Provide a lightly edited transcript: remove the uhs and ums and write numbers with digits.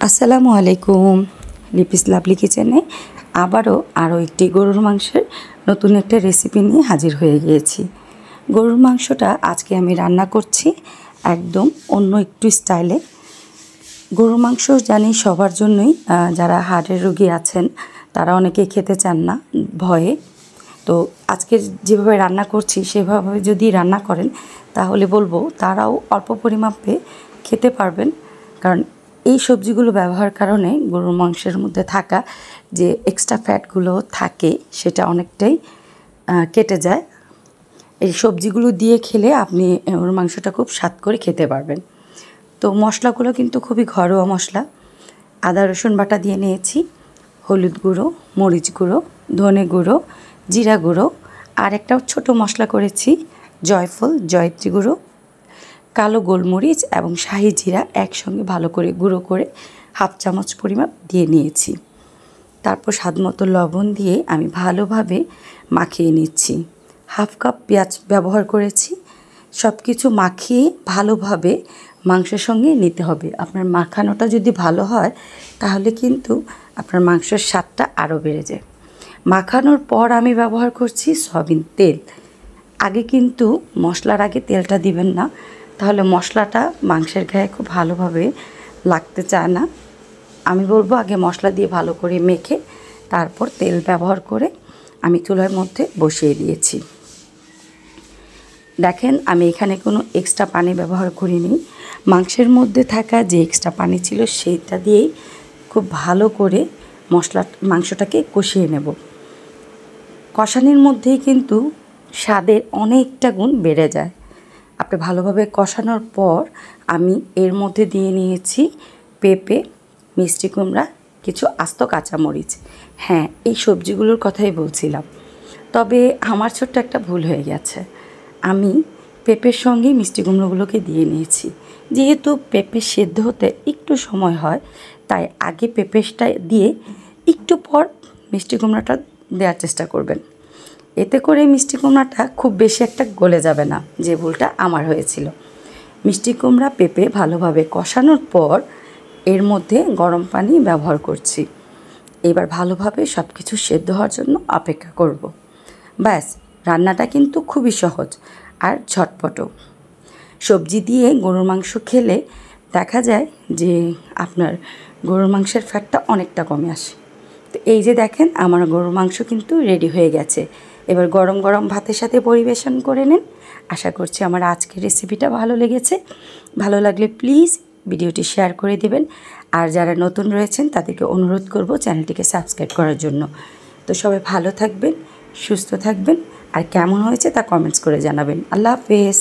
আসসালামু আলাইকুম। লিপিস লাভলি কিচেনে আরও একটি গরুর মাংসের নতুন একটা রেসিপি নিয়ে হাজির হয়ে গিয়েছি। গরুর মাংসটা আজকে আমি রান্না করছি একদম অন্য একটু স্টাইলে। গরুর মাংস জানি সবার জন্যই, যারা হার্টের রোগী আছেন তারা অনেকেই খেতে চান না ভয়ে। তো আজকে যেভাবে রান্না করছি সেভাবে যদি রান্না করেন তাহলে বলবো তারাও অল্প পরিমাপে খেতে পারবেন। কারণ এই সবজিগুলো ব্যবহার কারণে গরুর মাংসের মধ্যে থাকা যে এক্সট্রা ফ্যাটগুলো থাকে সেটা অনেকটাই কেটে যায়। এই সবজিগুলো দিয়ে খেলে আপনি গরুর মাংসটা খুব স্বাদ করে খেতে পারবেন। তো মশলাগুলো কিন্তু খুবই ঘরোয়া মশলা। আদা রসুন বাটা দিয়ে নিয়েছি, হলুদ গুঁড়ো, মরিচ গুঁড়ো, ধনে গুঁড়ো, জিরা গুঁড়ো, আর একটা ছোট মশলা করেছি জয়ফল, জয়ত্রী গুঁড়ো, কালো গোলমরিচ এবং শাহি জিরা একসঙ্গে ভালো করে গুঁড়ো করে হাফ চামচ পরিমাপ দিয়ে নিয়েছি। তারপর স্বাদমতো লবণ দিয়ে আমি ভালোভাবে মাখিয়ে নিচ্ছি। হাফ কাপ পেঁয়াজ ব্যবহার করেছি। সব কিছু মাখিয়ে ভালোভাবে মাংসের সঙ্গে নিতে হবে। আপনার মাখানোটা যদি ভালো হয় তাহলে কিন্তু আপনার মাংসের স্বাদটা আরও বেড়ে যায়। মাখানোর পর আমি ব্যবহার করছি সয়াবিন তেল। আগে কিন্তু মশলার আগে তেলটা দিবেন না, তাহলে মশলাটা মাংসের গায়ে খুব ভালোভাবে লাগতে চায় না। আমি বলবো আগে মশলা দিয়ে ভালো করে মেখে তারপর তেল ব্যবহার করে আমি চুলার মধ্যে বসিয়ে দিয়েছি। দেখেন আমি এখানে কোনো এক্সট্রা পানি ব্যবহার করিনি। মাংসের মধ্যে থাকা যে এক্সট্রা পানি ছিল সেইটা দিয়েই খুব ভালো করে মাংসটাকে কষিয়ে নেব। কষানির মধ্যেই কিন্তু স্বাদের অনেকটা গুণ বেড়ে যায়। আপনি ভালোভাবে কষানোর পর আমি এর মধ্যে দিয়ে নিয়েছি পেঁপে, মিষ্টি কুমড়া, কিছু আস্ত কাঁচামরিচ। হ্যাঁ, এই সবজিগুলোর কথাই বলছিলাম। তবে আমার ছোট্ট একটা ভুল হয়ে গেছে, আমি পেঁপের সঙ্গে মিষ্টি কুমড়োগুলোকে দিয়ে নিয়েছি। যেহেতু পেঁপে সেদ্ধ হতে একটু সময় হয়, তাই আগে পেঁপেটা দিয়ে একটু পর মিষ্টি কুমড়াটা দেওয়ার চেষ্টা করবেন। এতে করে মিষ্টি কুমড়াটা খুব বেশি একটা গলে যাবে না, যে ভুলটা আমার হয়েছিল। মিষ্টি কুমড়া পেঁপে ভালোভাবে কষানোর পর এর মধ্যে গরম পানি ব্যবহার করছি। এবার ভালোভাবে সব কিছু সেদ্ধ হওয়ার জন্য অপেক্ষা করব। ব্যাস, রান্নাটা কিন্তু খুবই সহজ আর ঝটপটও। সবজি দিয়ে গরুর মাংস খেলে দেখা যায় যে আপনার গরুর মাংসের ফ্যাটটা অনেকটা কমে আসে। তো এই যে দেখেন আমার গরুর মাংস কিন্তু রেডি হয়ে গেছে। এবার গরম গরম ভাতের সাথে পরিবেশন করে নেন। আশা করছি আমার আজকের রেসিপিটা ভালো লেগেছে। ভালো লাগলে প্লিজ ভিডিওটি শেয়ার করে দেবেন। আর যারা নতুন রয়েছেন তাদেরকে অনুরোধ করব চ্যানেলটিকে সাবস্ক্রাইব করার জন্য। তো সবাই ভালো থাকবেন, সুস্থ থাকবেন, আর কেমন হয়েছে তা কমেন্টস করে জানাবেন। আল্লাহ হাফেজ।